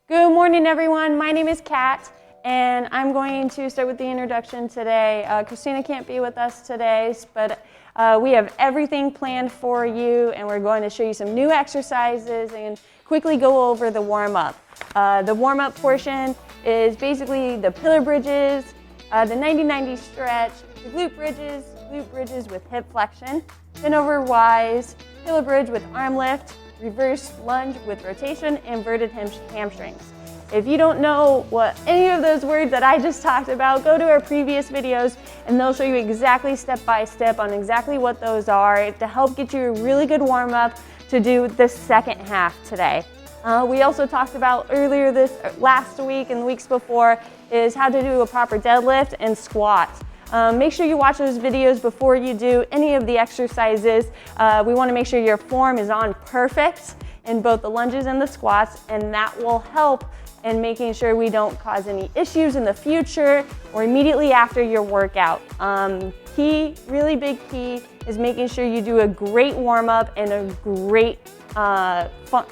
Good morning, everyone. My name is Kat, and I'm going to start with the introduction today. Christina can't be with us today, but we have everything planned for you, and we're going to show you some new exercises and quickly go over the warm-up. The warm-up portion is basically the pillar bridges, the 90-90 stretch, the glute bridges with hip flexion, bend over Y's, pillar bridge with arm lift, reverse lunge with rotation, inverted hamstrings. If you don't know what any of those words that I just talked about, go to our previous videos and they'll show you exactly step by step on exactly what those are to help get you a really good warm up to do the second half today. We also talked about earlier last week and the weeks before is how to do a proper deadlift and squat. Make sure you watch those videos before you do any of the exercises. We want to make sure your form is on perfect in both the lunges and the squats, and that will help in making sure we don't cause any issues in the future or immediately after your workout. Really big key is making sure you do a great warm-up and a great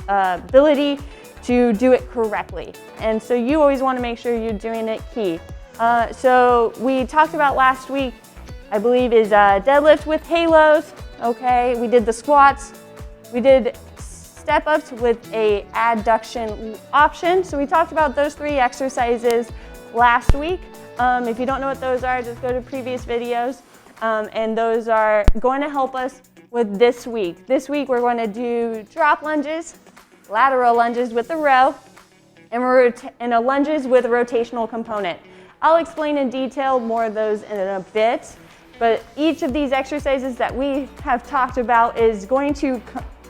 ability to do it correctly. And so you always want to make sure you're doing it key. So we talked about last week, I believe, is deadlift with halos. Okay, we did the squats. We did step ups with a adduction option. So we talked about those three exercises last week. If you don't know what those are, just go to previous videos. And those are going to help us with this week. This week we're going to do drop lunges, lateral lunges with the row, and lunges with a rotational component. I'll explain in detail more of those in a bit, but each of these exercises that we have talked about is going to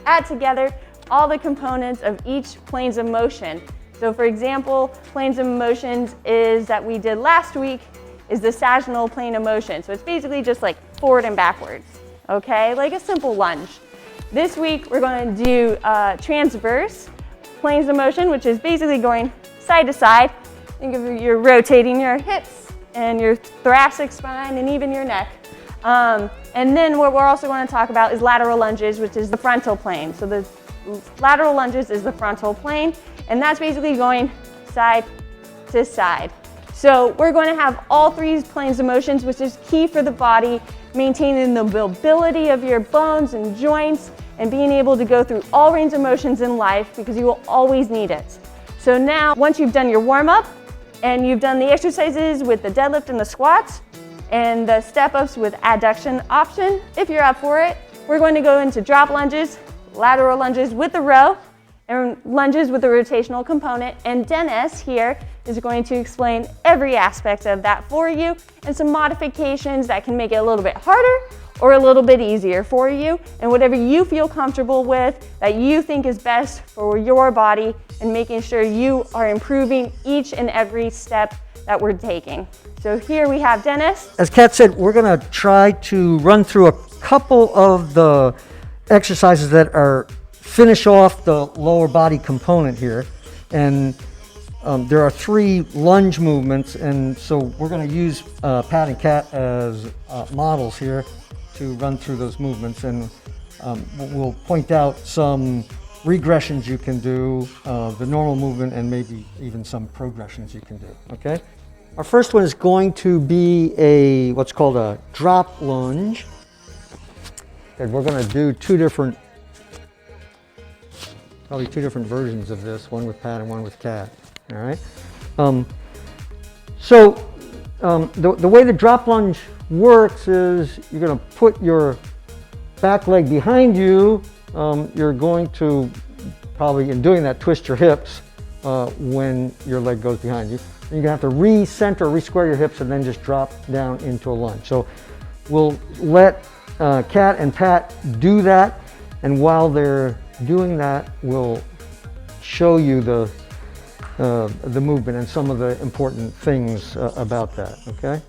add together all the components of each planes of motion. So for example, planes of motions is that we did last week is the sagittal plane of motion. So it's basically just like forward and backwards, okay? Like a simple lunge. This week we're going to do transverse planes of motion, which is basically going side to side. Think of you're rotating your hips and your thoracic spine and even your neck. And then what we're also going to talk about is lateral lunges, which is the frontal plane. So the lateral lunges is the frontal plane, and that's basically going side to side. So we're going to have all three planes of motions, which is key for the body, maintaining the mobility of your bones and joints and being able to go through all range of motions in life because you will always need it. So now, once you've done your warm-up, and you've done the exercises with the deadlift and the squats and the step-ups with adduction option, if you're up for it, we're going to go into drop lunges, lateral lunges with the row, and lunges with the rotational component. And Dennis here is going to explain every aspect of that for you and some modifications that can make it a little bit harder or a little bit easier for you, and whatever you feel comfortable with that you think is best for your body and making sure you are improving each and every step that we're taking. So here we have Dennis. As Kat said, we're going to try to run through a couple of the exercises that are finish off the lower body component here. And there are three lunge movements, and so we're going to use Pat and Kat as models here to run through those movements, and we'll point out some regressions you can do, the normal movement, and maybe even some progressions you can do, okay? Our first one is going to be what's called a drop lunge. And we're going to do probably two different versions of this, one with Pat and one with Kat, all right? The way the drop lunge works is you're going to put your back leg behind you. You're going to probably, in doing that, twist your hips when your leg goes behind you. And you're going to have to re-center, re-square your hips, and then just drop down into a lunge. So we'll let Kat and Pat do that, and while they're doing that, we'll show you the movement and some of the important things about that, okay?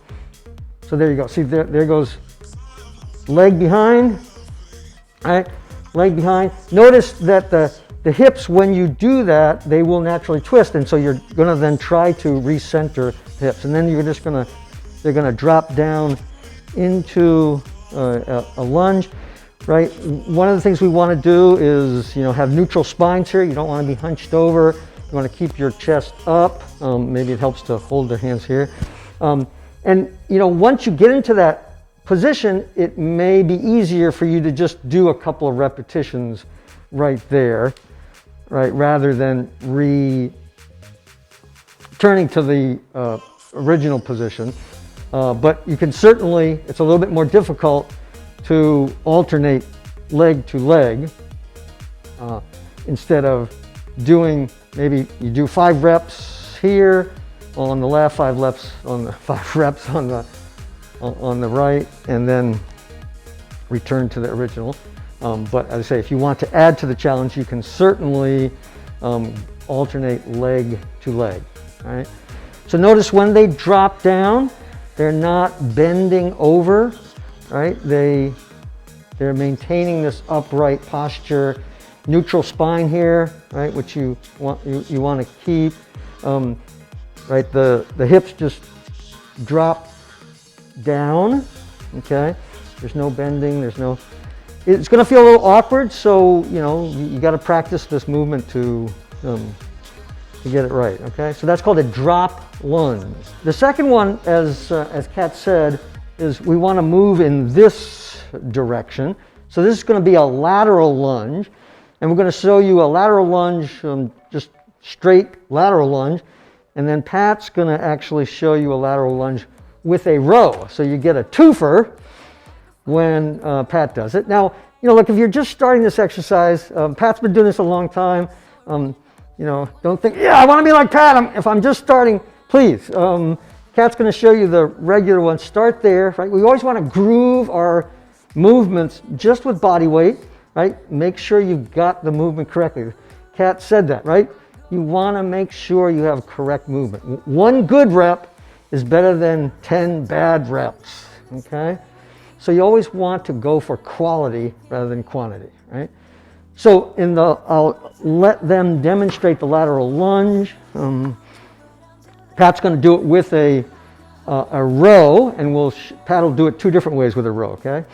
So there you go. See, there goes leg behind, all right? Leg behind. Notice that the hips, when you do that, they will naturally twist, and so you're going to then try to recenter the hips, and then they're going to drop down into a lunge, right? One of the things we want to do is, have neutral spines here. You don't want to be hunched over. You want to keep your chest up. Maybe it helps to hold their hands here. And once you get into that position, it may be easier for you to just do a couple of repetitions right there, right, rather than returning to the original position. But you can certainly, it's a little bit more difficult to alternate leg to leg instead of doing, maybe you do 5 reps here on the left, 5 reps on the 5 reps on the right, and then return to the original. But as I say, if you want to add to the challenge, you can certainly alternate leg to leg. All right. So notice when they drop down, they're not bending over, right? They're maintaining this upright posture, neutral spine here, right? Which you want to keep. Right, the hips just drop down. Okay, there's no bending. It's going to feel a little awkward, so you got to practice this movement to get it right. Okay, so that's called a drop lunge. The second one, as Kat said, is we want to move in this direction. So this is going to be a lateral lunge, and we're going to show you a lateral lunge, just straight lateral lunge, and then Pat's going to actually show you a lateral lunge with a row. So you get a twofer when Pat does it. Now, look, if you're just starting this exercise, Pat's been doing this a long time. Don't think, yeah, I want to be like Pat. If I'm just starting, please. Kat's going to show you the regular one. Start there, right? We always want to groove our movements just with body weight, right? Make sure you've got the movement correctly. Kat said that, right? You want to make sure you have correct movement. 1 good rep is better than 10 bad reps, okay? So you always want to go for quality rather than quantity, right? So I'll let them demonstrate the lateral lunge. Pat's going to do it with a row, and Pat will do it 2 different ways with a row, okay?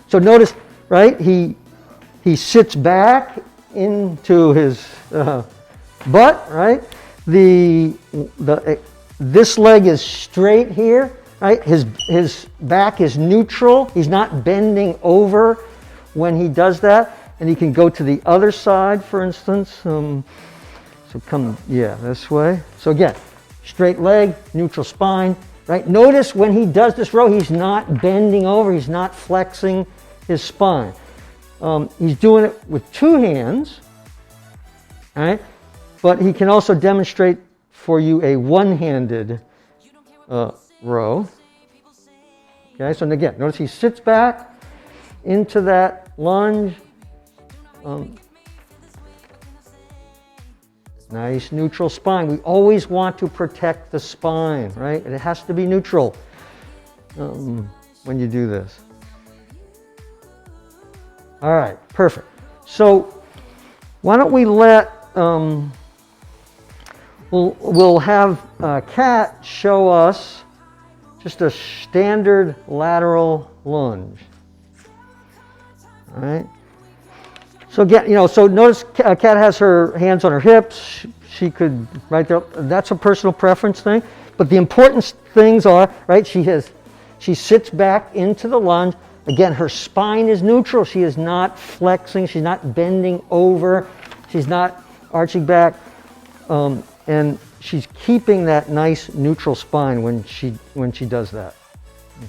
So notice, right, he sits back into his butt, right? This leg is straight here, right? His back is neutral. He's not bending over when he does that. And he can go to the other side, for instance. So come, yeah, this way. So again, straight leg, neutral spine, right? Notice when he does this row, he's not bending over. He's not flexing his spine. He's doing it with 2 hands, right? But he can also demonstrate for you a one-handed row. Okay, so again, notice he sits back into that lunge. Nice neutral spine. We always want to protect the spine, right? It has to be neutral when you do this. All right, perfect. So why don't we let we'll have Kat show us just a standard lateral lunge. All right. So again, so notice Kat has her hands on her hips. She could, right there, that's a personal preference thing. But the important things are, right, she sits back into the lunge. Again, her spine is neutral. She is not flexing. She's not bending over. She's not arching back. And she's keeping that nice neutral spine when she does that.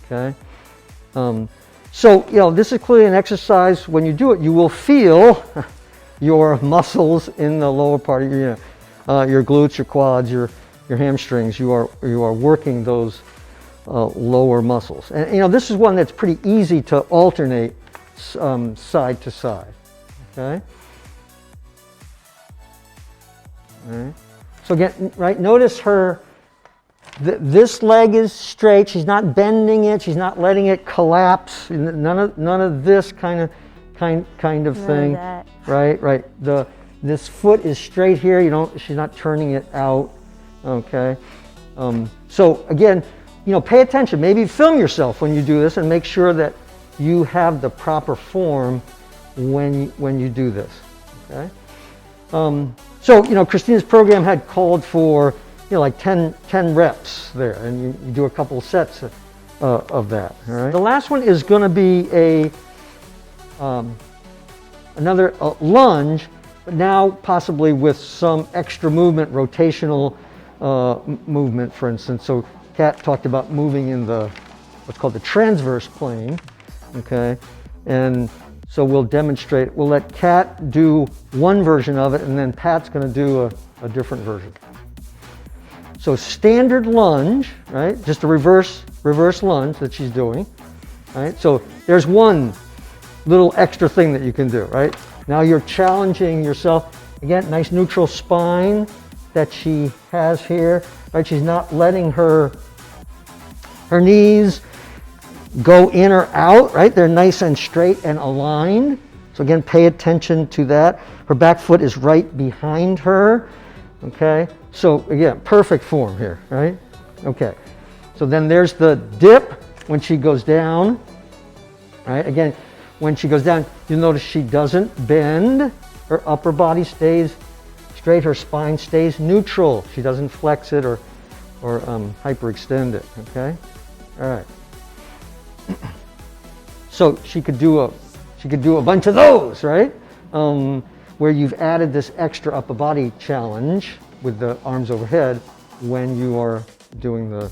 Okay? So, this is clearly an exercise. When you do it, you will feel your muscles in the lower part of your glutes, your quads, your hamstrings. You are working those lower muscles. And this is one that's pretty easy to alternate side to side. Okay. All right. So again, right. Notice her. This leg is straight. She's not bending it. She's not letting it collapse. None of this kind of thing. Right. This foot is straight here. She's not turning it out. Okay. So again, pay attention. Maybe film yourself when you do this and make sure that you have the proper form when you do this. Okay. So Christina's program had called for like 10 reps there, and you do a couple of sets of that. All right. The last one is going to be another lunge, but now possibly with some extra movement, rotational movement, for instance. So Kat talked about moving in what's called the transverse plane. Okay, and so we'll demonstrate. We'll let Kat do one version of it, and then Pat's going to do a different version. So standard lunge, right? Just a reverse lunge that she's doing, right? So there's one little extra thing that you can do, right? Now you're challenging yourself. Again, nice neutral spine that she has here, right? She's not letting her knees go in or out, right? They're nice and straight and aligned. So again, pay attention to that. Her back foot is right behind her, okay? So again, perfect form here, right? Okay, so then there's the dip when she goes down, right? Again, when she goes down, you'll notice she doesn't bend. Her upper body stays straight, her spine stays neutral. She doesn't flex it or hyperextend it, okay? All right. So she could do a bunch of those, right? Where you've added this extra upper body challenge with the arms overhead when you are doing the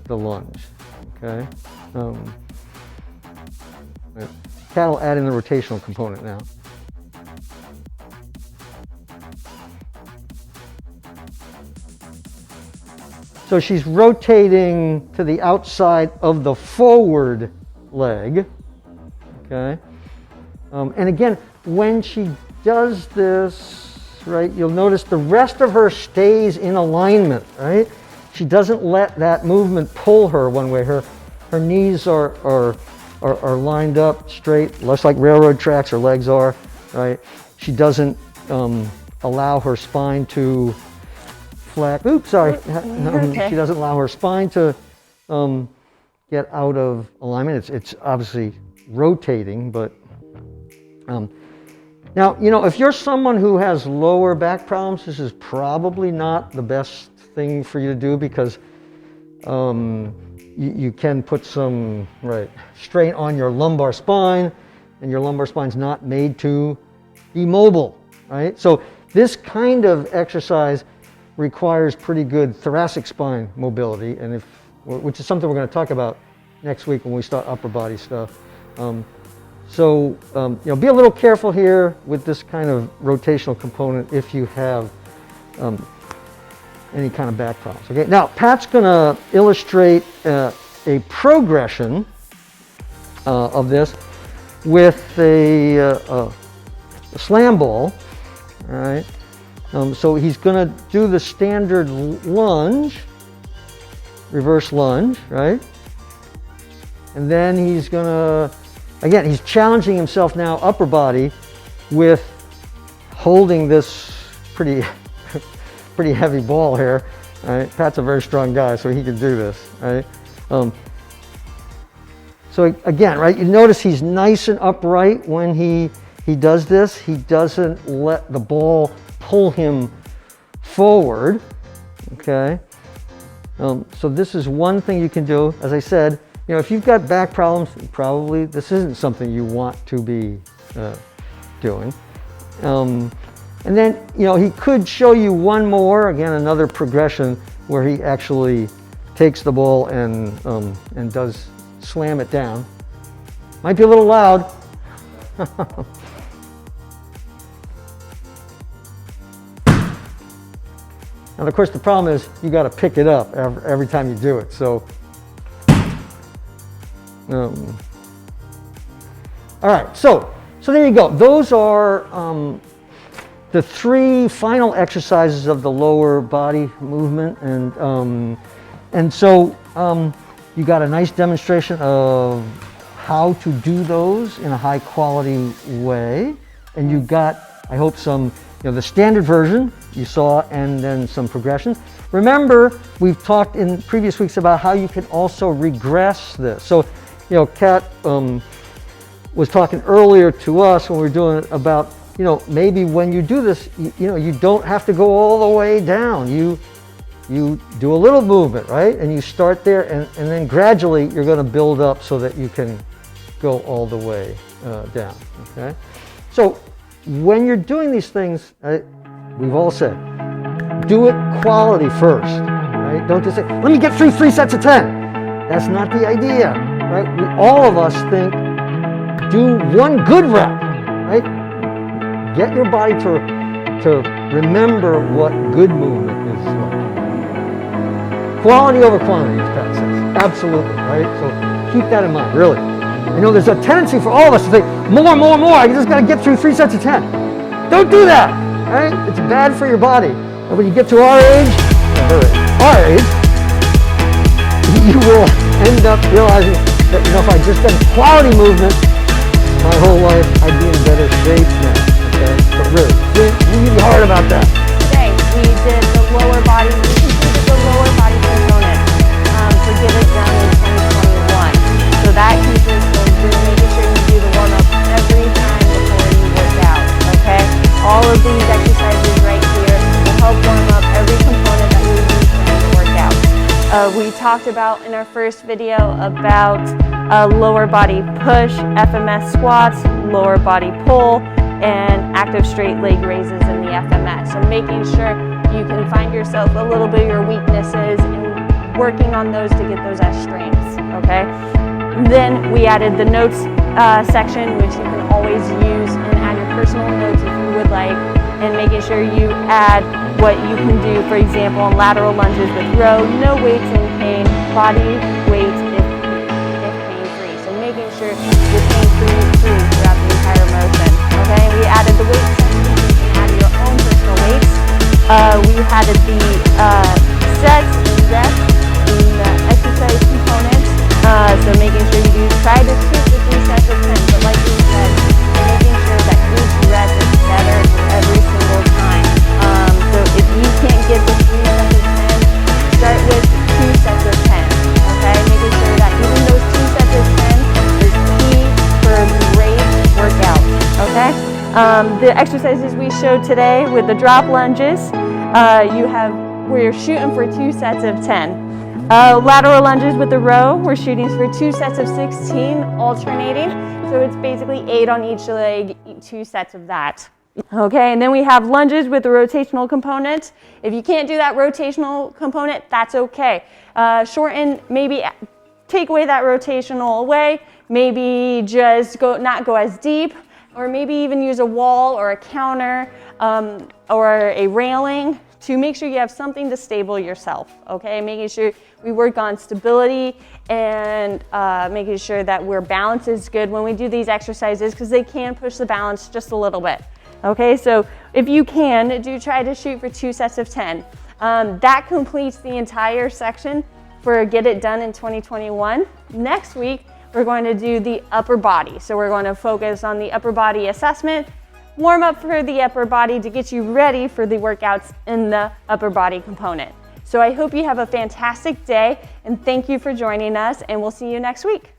lunge, okay? Kat will add in the rotational component now. So she's rotating to the outside of the forward leg, okay? And again, when she does this, right, you'll notice the rest of her stays in alignment, right? She doesn't let that movement pull her one way. Her knees are lined up straight, just like railroad tracks her legs are, right? She doesn't allow her spine to flex. Oops, sorry. Okay. She doesn't allow her spine to get out of alignment. It's obviously rotating, but now, if you're someone who has lower back problems, this is probably not the best thing for you to do, because you can put some strain on your lumbar spine, and your lumbar spine's not made to be mobile, right? So this kind of exercise requires pretty good thoracic spine mobility, and which is something we're going to talk about next week when we start upper body stuff. So be a little careful here with this kind of rotational component if you have any kind of back problems. Okay, now Pat's going to illustrate a progression of this with a slam ball. All right. So he's going to do the standard lunge, reverse lunge, right? And then he's going to, again, he's challenging himself now upper body with holding this pretty heavy ball here. Right? Pat's a very strong guy, so he can do this, right? So again, right, you notice he's nice and upright when he does this. He doesn't let the ball pull him forward, okay? So this is one thing you can do. As I said, if you've got back problems, probably this isn't something you want to be doing. And then, he could show you one more, again, another progression where he actually takes the ball and does slam it down. Might be a little loud. And of course, the problem is you got to pick it up every time you do it. So, all right. So there you go. Those are the three final exercises of the lower body movement, and so you got a nice demonstration of how to do those in a high quality way, and you got, I hope, some. The standard version you saw, and then some progressions. Remember, we've talked in previous weeks about how you can also regress this. So you know, Kat was talking earlier to us when we were doing it about, you know, maybe when you do this, you know, you don't have to go all the way down. You do a little movement, right? And you start there, and then gradually you're going to build up so that you can go all the way down, okay? So when you're doing these things, we've all said, do it quality first, right? Don't just say, let me get through 3 sets of 10. That's not the idea, right? All of us think, do one good rep, right? Get your body to remember what good movement is like. Quality over quantity, as Pat says. Absolutely, right? So keep that in mind, really. I know there's a tendency for all of us to say, more, more, more. I just got to get through 3 sets of 10. Don't do that, right? It's bad for your body. And when you get to our age, you will end up realizing that, you know, if I just done quality movement my whole life, I'd be in better shape now, okay? But really, think really hard about that. Today, we did the lower body, we completed the lower body component to get it done in 2021. So that consists of making sure you do the warm-up every time before you work out, okay? All of these exercises right here will help warm up every component that we use during the workout. We talked about in our first video about lower body push, FMS squats, lower body pull, and active straight leg raises in the FMS. So making sure you can find yourself a little bit of your weaknesses and working on those to get those as strengths, okay? Then we added the notes section, which you can always use and add your personal notes if you would like, and making sure you add what you can do, for example, in lateral lunges with row, no weights in pain, body weight if pain-free. So making sure you're pain-free throughout the entire motion, okay? We added the weight section, so you can add your own personal weights. We added the sets and reps in the exercise components. So making sure you try to shoot the 3 sets of 10, but like we said, making sure that each rep is better every single time. So if you can't get the 3 sets of 10, start with 2 sets of 10, okay? Making sure that even those 2 sets of 10 is key for a great workout, okay? The exercises we showed today with the drop lunges, we're shooting for 2 sets of 10. Lateral lunges with the row, we're shooting for 2 sets of 16, alternating. So it's basically 8 on each leg, 2 sets of that. Okay, and then we have lunges with the rotational component. If you can't do that rotational component, that's okay. Shorten, maybe take away that rotational away, maybe just not go as deep, or maybe even use a wall or a counter or a railing to make sure you have something to stable yourself, okay? Making sure we work on stability and making sure that our balance is good when we do these exercises, because they can push the balance just a little bit, okay? So if you can, do try to shoot for 2 sets of 10. That completes the entire section for Get It Done in 2021. Next week, we're going to do the upper body. So we're going to focus on the upper body assessment, warm up for the upper body to get you ready for the workouts in the upper body component. So I hope you have a fantastic day, and thank you for joining us, and we'll see you next week.